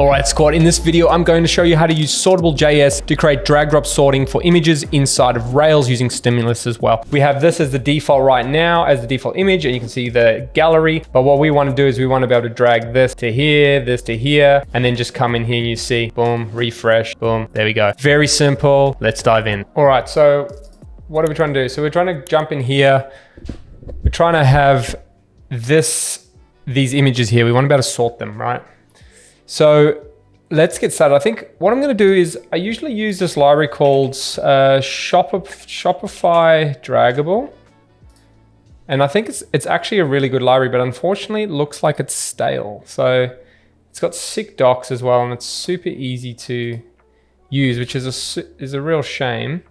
All right, squad, in this video, I'm going to show you how to use Sortable.js to create drag drop sorting for images inside of Rails using Stimulus as well. We have this as the default right now as the default image, and you can see the gallery. But what we want to do is we want to be able to drag this to here, and then just come in here and you see, boom, refresh, boom, there we go. Very simple. Let's dive in. All right, so what are we trying to do? So we're trying to jump in here. We're trying to have these images here. We want to be able to sort them, right? So let's get started. I think what I'm going to do is I usually use this library called Shopify Draggable. And I think it's actually a really good library, but unfortunately it looks like it's stale. So it's got sick docs as well, and it's super easy to use, which is a real shame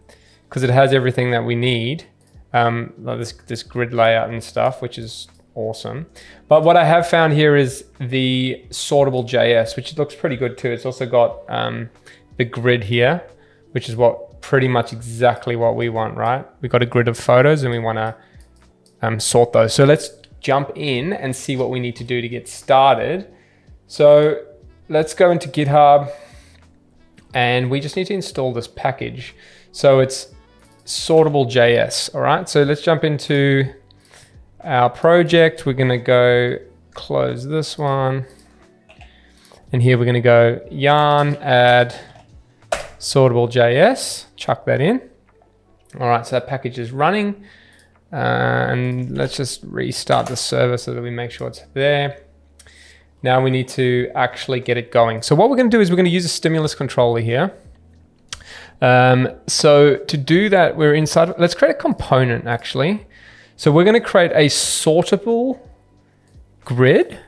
because it has everything that we need. Like this grid layout and stuff, which is awesome. But what I have found here is the Sortable.js, which looks pretty good too. It's also got the grid here, which is pretty much exactly what we want, right? We've got a grid of photos and we want to sort those. So let's jump in and see what we need to do to get started. So let's go into GitHub and we just need to install this package. So it's Sortable.js, all right? So let's jump into our project. We're gonna go close this one. And here we're gonna go yarn add Sortable.js, chuck that in. All right, so that package is running. And let's just restart the server so that we make sure it's there. Now we need to actually get it going. So what we're gonna do is we're gonna use a stimulus controller here. So to do that, we're inside, let's create a component actually. So we're going to create a sortable grid,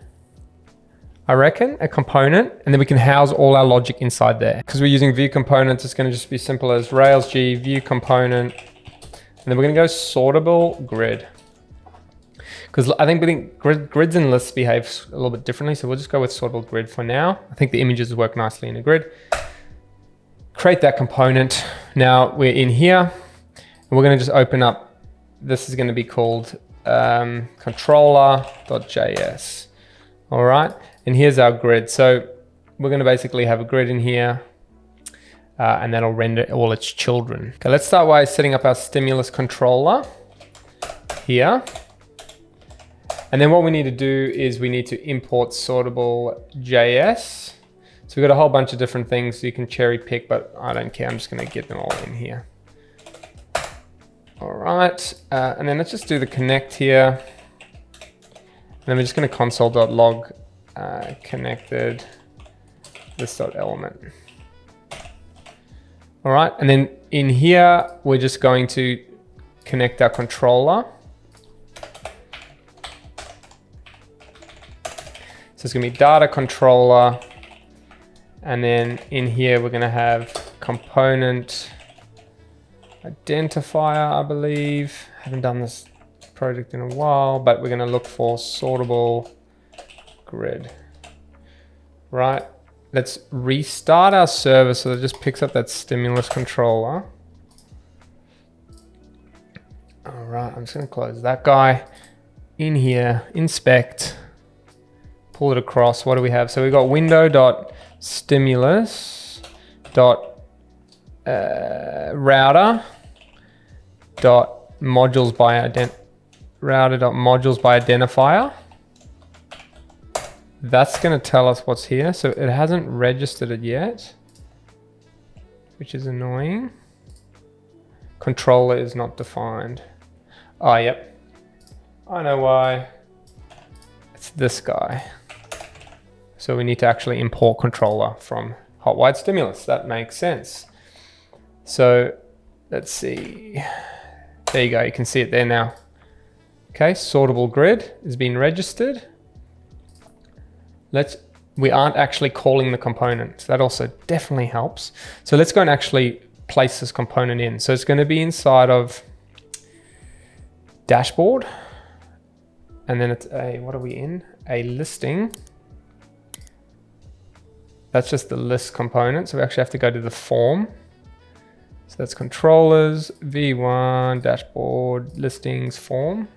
I reckon, a component, and then we can house all our logic inside there. Because we're using view components, it's going to just be simple as Rails G view component, and then we're going to go sortable grid. Because I think grids and lists behave a little bit differently, so we'll just go with sortable grid for now. I think the images work nicely in a grid. Create that component. Now we're in here, and we're going to just open up. This is going to be called controller.js. All right, and here's our grid. So we're going to basically have a grid in here, and that'll render all its children. Okay, let's start by setting up our stimulus controller here. And then what we need to do is we need to import Sortable.js. So we've got a whole bunch of different things so you can cherry pick, but I don't care. I'm just going to get them all in here. All right, and then let's just do the connect here. And then we're just going to console.log connected this.element. All right, and then in here, we're just going to connect our controller. So it's going to be data controller. And then in here, we're going to have component identifier, I believe. Haven't done this project in a while, but we're going to look for sortable grid. Right. Let's restart our server so that it just picks up that stimulus controller. All right. I'm just going to close that guy. In here, inspect, pull it across. What do we have? So we've got router.modules by identifier. That's going to tell us what's here. So it hasn't registered it yet, which is annoying. Controller is not defined. Oh, yep. I know why. It's this guy. So we need to actually import controller from hot wide stimulus. That makes sense. So let's see. There you go. You can see it there now. Okay, sortable grid has been registered. We aren't actually calling the component. So that also definitely helps. So let's go and actually place this component in. So it's going to be inside of dashboard. And then it's what are we in? A listing. That's just the list component. So we actually have to go to the form. So that's controllers, V1, dashboard, listings, form.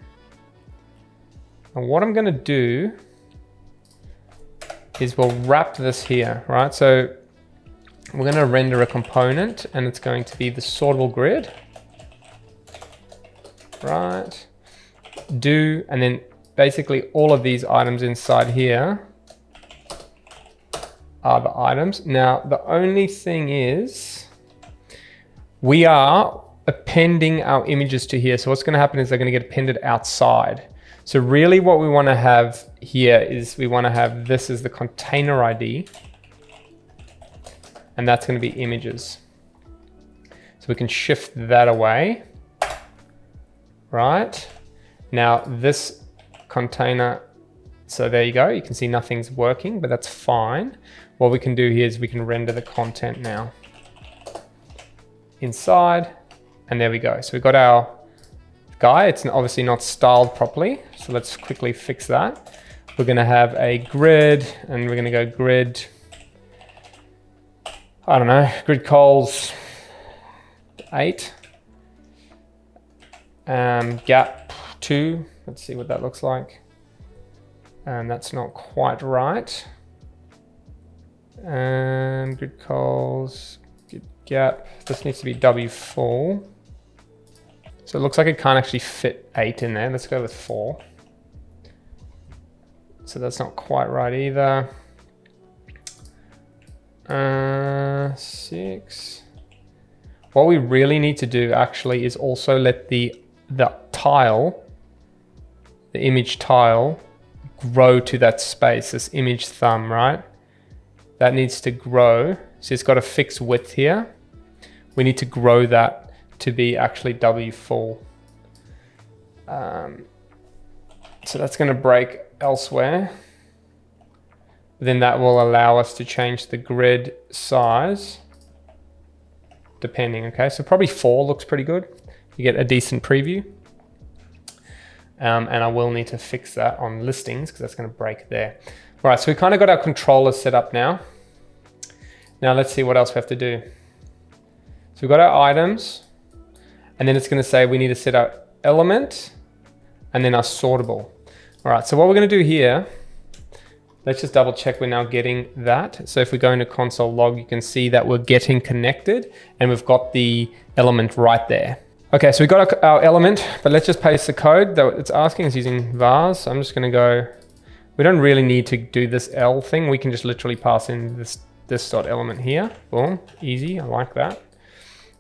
And what I'm going to do is we'll wrap this here, right? So we're going to render a component, and it's going to be the sortable grid, right? And then basically all of these items inside here are the items. Now, the only thing is we are appending our images to here. So what's going to happen is they're going to get appended outside. So really what we want to have here is we want to have this as the container ID, and that's going to be images. So we can shift that away, right? Now this container, so there you go. You can see nothing's working, but that's fine. What we can do here is we can render the content now inside, and there we go. So we've got our guy. It's obviously not styled properly. So let's quickly fix that. We're going to have a grid, and we're going to go grid, I don't know, grid cols 8, gap 2. Let's see what that looks like. And that's not quite right. Grid cols, grid gap. This needs to be W4. So it looks like it can't actually fit 8 in there. Let's go with 4. So that's not quite right either. 6. What we really need to do actually is also let the tile, the image tile, grow to that space, this image thumb, right? That needs to grow. So it's got a fixed width here. We need to grow that to be actually W4. So that's going to break elsewhere. Then that will allow us to change the grid size depending. Okay, so probably 4 looks pretty good. You get a decent preview. And I will need to fix that on listings because that's going to break there. All right, so we kind of got our controllers set up now. Now let's see what else we have to do. So we've got our items, and then it's going to say we need to set our element and then our sortable. All right, so what we're going to do here, let's just double check we're now getting that. So if we go into console log, you can see that we're getting connected and we've got the element right there. Okay, so we got our element, but let's just paste the code that it's asking. It's using vars. So I'm just going to go, we don't really need to do this L thing. We can just literally pass in this dot element here. Boom, easy, I like that.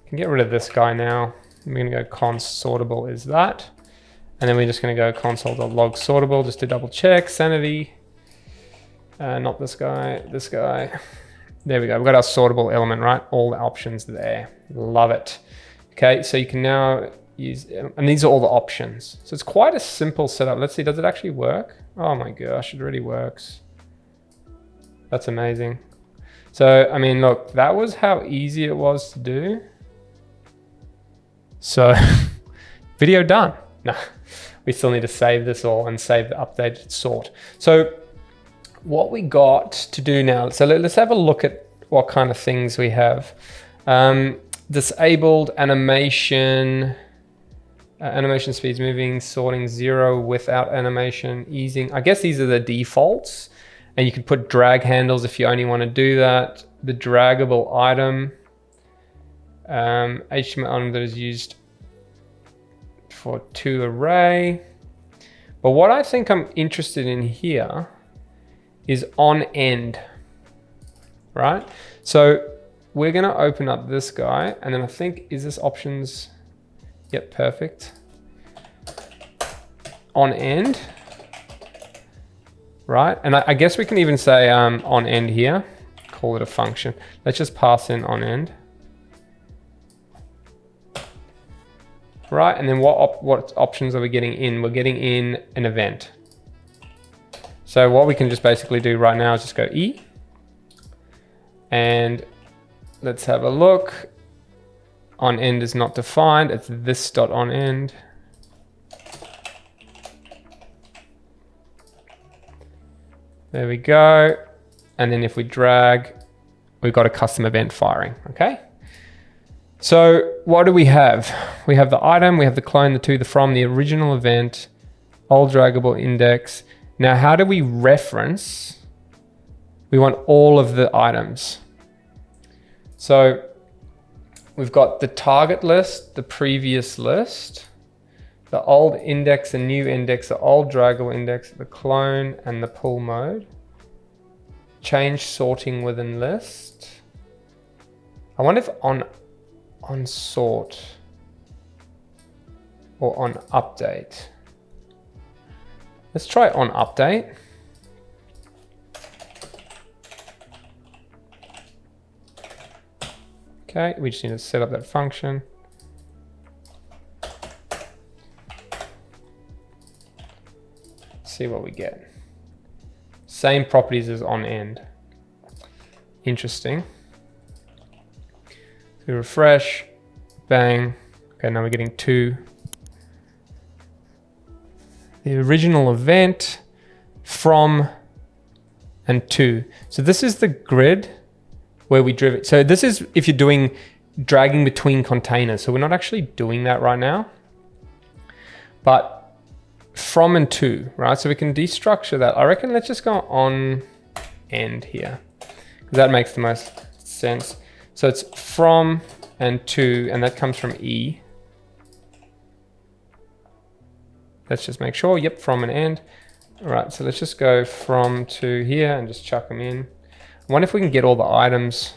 Can get rid of this guy now. We're going to go const sortable is that. And then we're just going to go console.log sortable just to double check sanity. Not this guy, this guy. There we go. We've got our sortable element, right? All the options there. Love it. Okay, so you can now use, and these are all the options. So it's quite a simple setup. Let's see, does it actually work? Oh my gosh, it really works. That's amazing. So, I mean, look, that was how easy it was to do. So, video done. No, we still need to save this all and save the updated sort. So what we got to do now, so let's have a look at what kind of things we have. Disabled animation, animation speeds moving, sorting 0 without animation, easing. I guess these are the defaults, and you can put drag handles if you only want to do that. The draggable item, HTML item that is used for to array. But what I think I'm interested in here is on end, right? So we're going to open up this guy, and then I think, is this options? Yep, perfect. On end, right? And I guess we can even say on end here, call it a function. Let's just pass in on end. Right, and then what options are we getting in? We're getting in an event. So what we can just basically do right now is just go E, and let's have a look. On end is not defined. It's this dot on end. There we go. And then if we drag, we've got a custom event firing, okay? So what do we have? We have the item, we have the clone, the to, the from, the original event, all draggable index. Now, how do we reference we want all of the items. So we've got the target list, the previous list, the old index, the new index, the old draggable index, the clone, and the pull mode. Change sorting within list. I wonder if on sort or on update. Let's try on update. Okay, we just need to set up that function. See what we get. Same properties as on end. Interesting. So we refresh, bang. Okay, now we're getting 2. The original event, from, and to. So this is the grid where we drive it. So this is if you're doing dragging between containers. So we're not actually doing that right now. But from and to, right? So we can destructure that. I reckon let's just go on end here, because that makes the most sense. So it's from and to, and that comes from E. Let's just make sure, yep, from and end. All right, so let's just go from to here and just chuck them in. I wonder if we can get all the items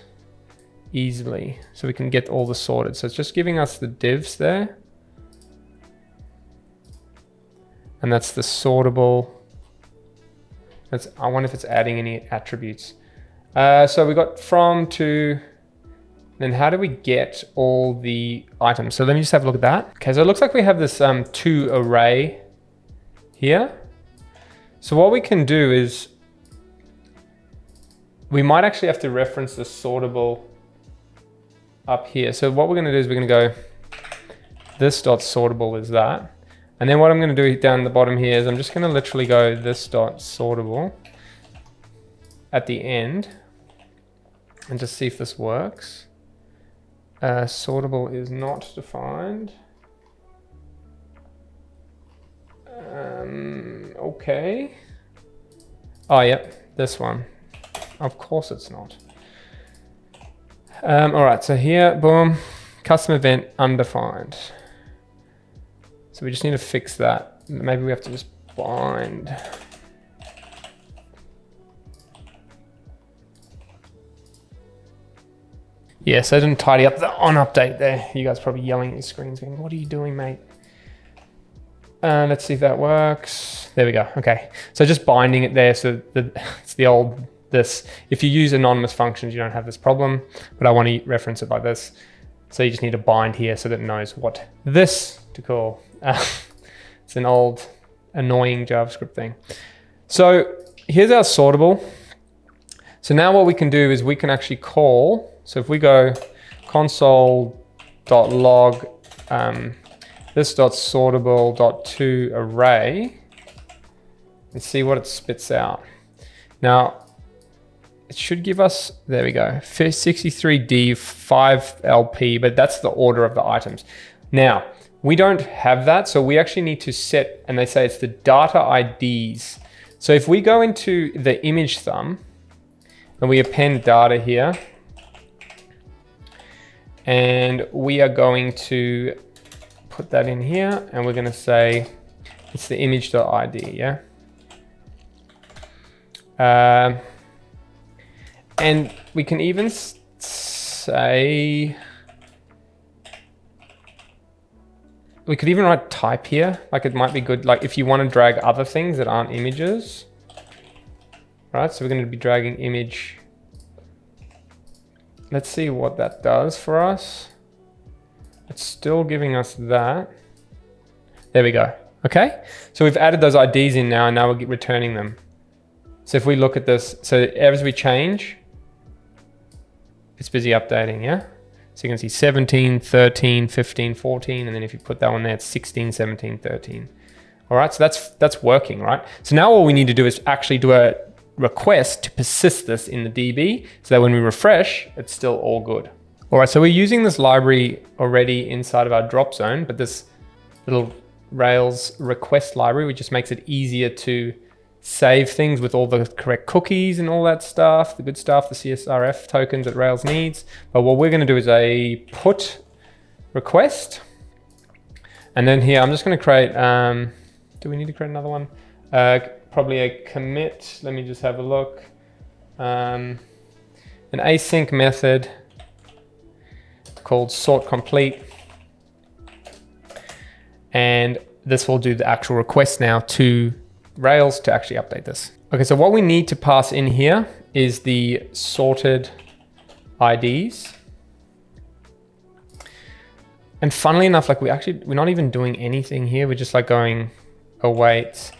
easily, so we can get all the sorted. So it's just giving us the divs there. And that's the sortable. I wonder if it's adding any attributes. So we got from to, then how do we get all the items? So let me just have a look at that. Okay, so it looks like we have this to array here. So what we can do is, we might actually have to reference the sortable up here. So what we're gonna do is we're gonna go, this dot sortable is that. And then what I'm gonna do down the bottom here is I'm just gonna literally go this dot sortable at the end and just see if this works. Sortable is not defined. Okay. Oh, yep, this one. Of course it's not. All right, so here, boom, custom event undefined. So we just need to fix that. Maybe we have to just bind. Yeah, so I didn't tidy up the on update there. You guys are probably yelling at your screens going, what are you doing, mate? Let's see if that works. There we go, okay. So just binding it there, so it's the old this. If you use anonymous functions, you don't have this problem, but I want to reference it like this. So you just need to bind here so that it knows what this to call. It's an old annoying JavaScript thing. So here's our sortable. So now what we can do is we can actually call, so if we go console.log this.sortable.to array and see what it spits out. Now, it should give us, there we go, 63D 5LP, but that's the order of the items. Now, we don't have that, so we actually need to set, and they say it's the data IDs. So if we go into the image thumb and we append data here, and we are going to put that in here, and we're going to say it's the image.id, yeah? And we can even say, we could even write type here. Like it might be good, like if you want to drag other things that aren't images, right? So we're going to be dragging image. Let's see what that does for us. It's still giving us that. There we go. Okay. So we've added those IDs in now, and now we're returning them. So if we look at this, so as we change, it's busy updating, yeah? So you can see 17, 13, 15, 14, and then if you put that one there, it's 16, 17, 13. All right, so that's working, right? So now all we need to do is actually do a request to persist this in the DB so that when we refresh, it's still all good. All right, so we're using this library already inside of our drop zone, but this little Rails request library, which just makes it easier to save things with all the correct cookies and all that stuff, the good stuff, the CSRF tokens that Rails needs. But what we're going to do is a put request. And then here, I'm just going to create, do we need to create another one? Probably a commit. Let me just have a look. An async method called sort complete. And this will do the actual request now to Rails to actually update this. Okay, so what we need to pass in here is the sorted IDs. And funnily enough, like we're not even doing anything here. We're just like going await.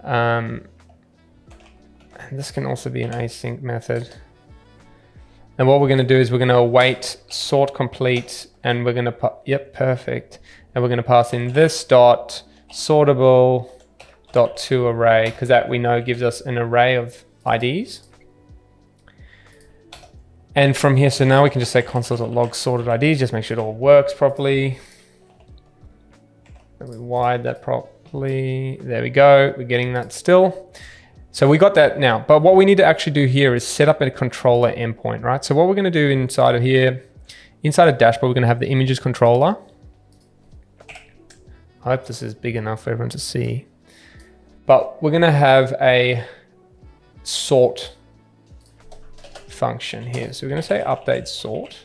And this can also be an async method. And what we're going to do is we're going to await sort complete, and we're going to yep, perfect. And we're going to pass in this dot sortable.toArray, because that we know gives us an array of IDs. And from here, so now we can just say console.log sorted IDs, just make sure it all works properly. And we wired that properly. There we go. We're getting that still. So we got that now. But what we need to actually do here is set up a controller endpoint, right? So what we're going to do inside of here, inside of dashboard, we're going to have the images controller. I hope this is big enough for everyone to see. But we're going to have a sort function here. So we're going to say update sort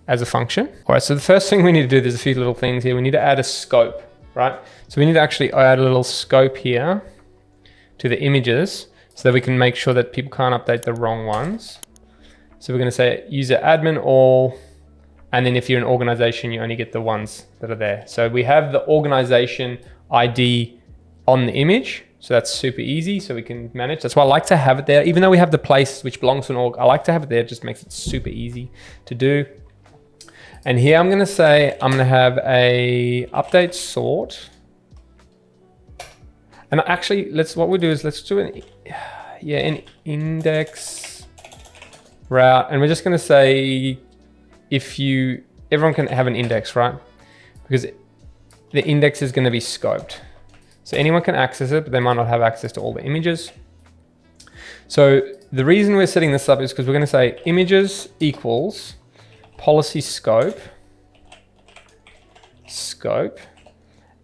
as a function. All right, so the first thing we need to do, there's a few little things here. We need to add a scope, right? So we need to actually add a little scope here to the images so that we can make sure that people can't update the wrong ones. So we're going to say user admin all, and then if you're an organization, you only get the ones that are there. So we have the organization ID on the image. So that's super easy, so we can manage. That's why I like to have it there. Even though we have the place which belongs to an org, I like to have it there. It just makes it super easy to do. And here I'm gonna say, I'm gonna have a update sort. And actually, what we'll do is let's do an index route. And we're just gonna say, everyone can have an index, right? Because the index is gonna be scoped. So anyone can access it, but they might not have access to all the images. So the reason we're setting this up is because we're going to say images equals policy scope,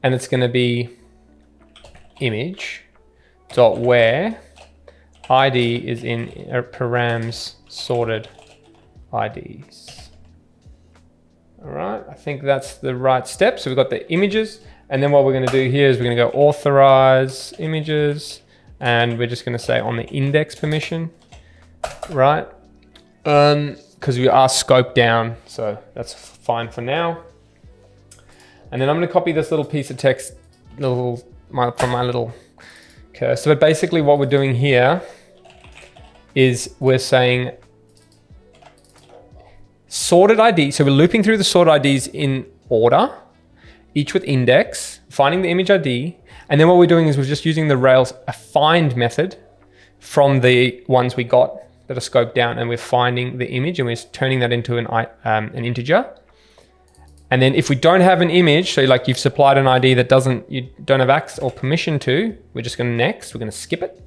and it's going to be image dot where ID is in params sorted IDs. All right, I think that's the right step. So we've got the images. And then what we're going to do here is we're going to go authorize images, and we're just going to say on the index permission, right? Because we are scoped down, so that's fine for now. And then I'm going to copy this little piece of text from my little cursor. But basically what we're doing here is we're saying sorted ID. So we're looping through the sorted IDs in order, each with index, finding the image ID. And then what we're doing is we're just using the Rails find method from the ones we got that are scoped down, and we're finding the image and we're turning that into an integer. And then if we don't have an image, so like you've supplied an ID that you don't have access or permission to, we're just going to next, we're going to skip it.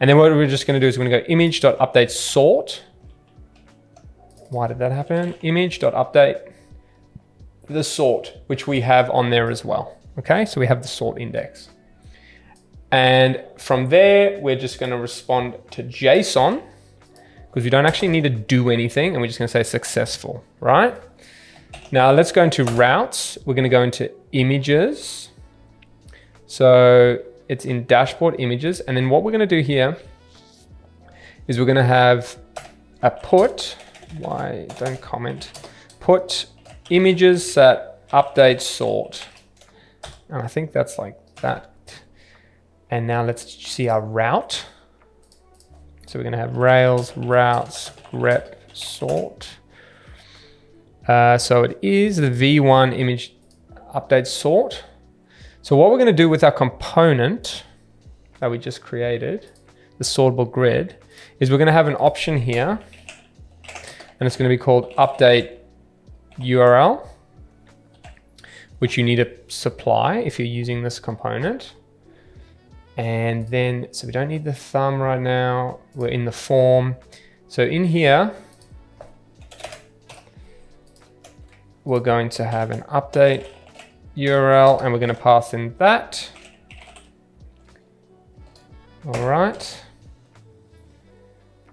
And then what we're just going to do is we're going to go image.update sort. Why did that happen? Image.update the sort, which we have on there as well. Okay, so we have the sort index. And from there, we're just going to respond to JSON because we don't actually need to do anything, and we're just going to say successful, right? Now let's go into routes. We're going to go into images. So it's in dashboard images. And then what we're going to do here is we're going to have a put, put images set update sort. And I think that's like that. And now let's see our route. So we're going to have Rails routes grep sort. So it is the v1 image update sort. So what we're going to do with our component that we just created, the sortable grid, is we're going to have an option here, and it's going to be called update URL, which you need to supply if you're using this component. And then, so we don't need the thumb right now. We're in the form. So in here, we're going to have an update URL and we're going to pass in that. All right.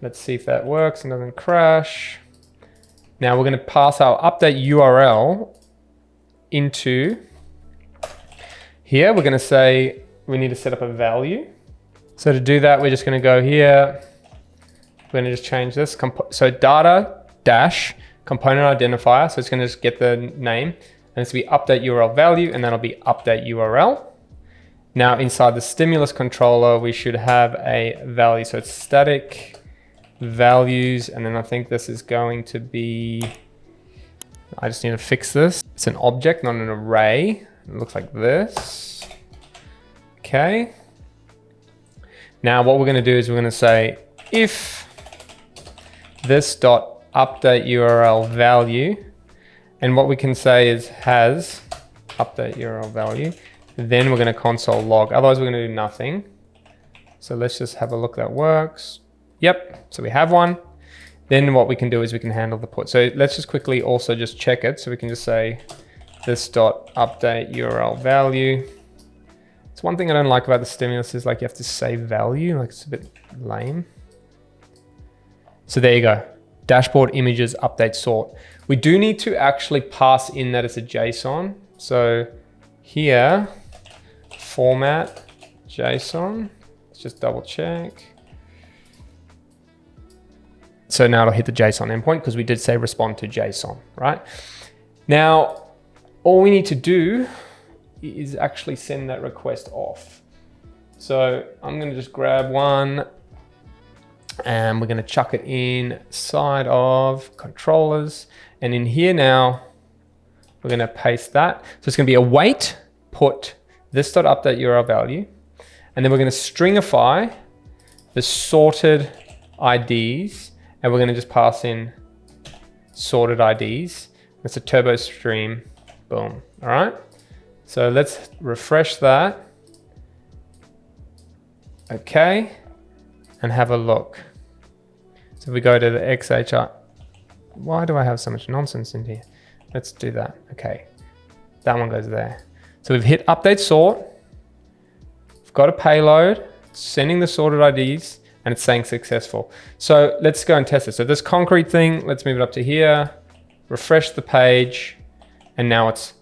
Let's see if that works and doesn't crash. Now we're going to pass our update URL into here. We're going to say we need to set up a value. So to do that, we're just going to go here. We're going to just change this. So data dash component identifier. So it's going to just get the name and it's going to be update URL value and that'll be update URL. Now inside the stimulus controller, we should have a value. So it's static values. And then I think this is going to be, I just need to fix this. It's an object, not an array. It looks like this. Okay. Now what we're going to do is we're going to say if this dot update URL value, and what we can say is has update URL value, then we're going to console log. Otherwise we're going to do nothing. So let's just have a look that works. Yep. So we have one. Then what we can do is we can handle the put. So let's just quickly also just check it. So we can just say this dot update URL value. It's one thing I don't like about the stimulus is like you have to say value, like it's a bit lame. So there you go. Dashboard images update sort. We do need to actually pass in that it's a JSON. So here, format JSON. Let's just double check. So now it'll hit the JSON endpoint because we did say respond to JSON, right? Now, all we need to do is actually send that request off. So I'm going to just grab one and we're going to chuck it inside of controllers. And in here now, we're going to paste that. So it's going to be await put this.update URL value. And then we're going to stringify the sorted IDs. And we're going to just pass in sorted IDs. It's a turbo stream. Boom. All right. So let's refresh that. Okay. And have a look. So if we go to the XHR, why do I have so much nonsense in here? Let's do that. Okay. That one goes there. So we've hit update sort. We've got a payload, sending the sorted IDs, and it's saying successful. So let's go and test it. So this concrete thing, let's move it up to here, refresh the page, and now it's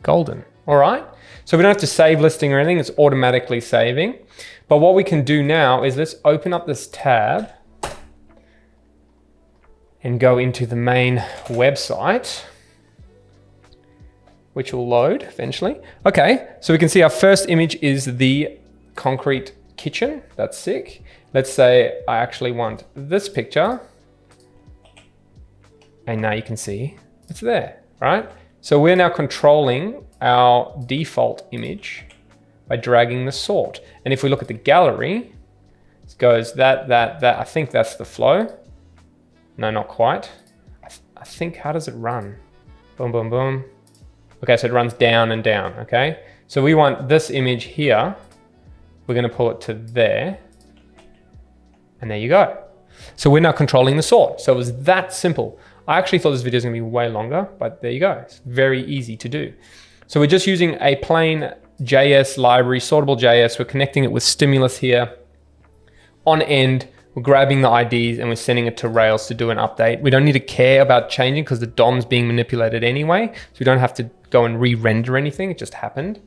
golden. All right. So we don't have to save listing or anything. It's automatically saving. But what we can do now is let's open up this tab and go into the main website, which will load eventually. Okay, so we can see our first image is the concrete kitchen. That's sick. Let's say I actually want this picture. And now you can see it's there, right? So we're now controlling our default image by dragging the sort. And if we look at the gallery, it goes that. I think that's the flow. No, not quite. I think, how does it run? Boom, boom, boom. Okay, so it runs down and down, okay? So we want this image here. We're gonna pull it to there. And there you go. So we're now controlling the sort. So it was that simple. I actually thought this video was gonna be way longer, but there you go. It's very easy to do. So we're just using a plain JS library, Sortable.js. We're connecting it with Stimulus here. On end, we're grabbing the IDs and we're sending it to Rails to do an update. We don't need to care about changing because the DOM's being manipulated anyway. So we don't have to go and re-render anything. It just happened.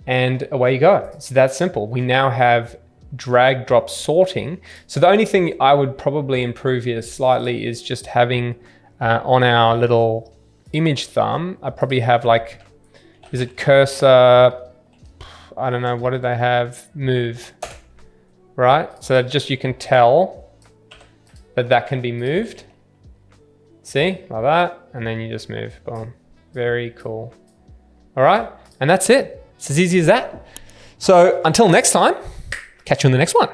And away you go. It's that simple. We now have drag drop sorting. So the only thing I would probably improve here slightly is just having on our little image thumb, I probably have like, is it cursor? I don't know, what do they have? Move, right? So that just, you can tell that that can be moved. See, like that, and then you just move, boom. Very cool. All right, and that's it. It's as easy as that. So until next time, catch you in the next one.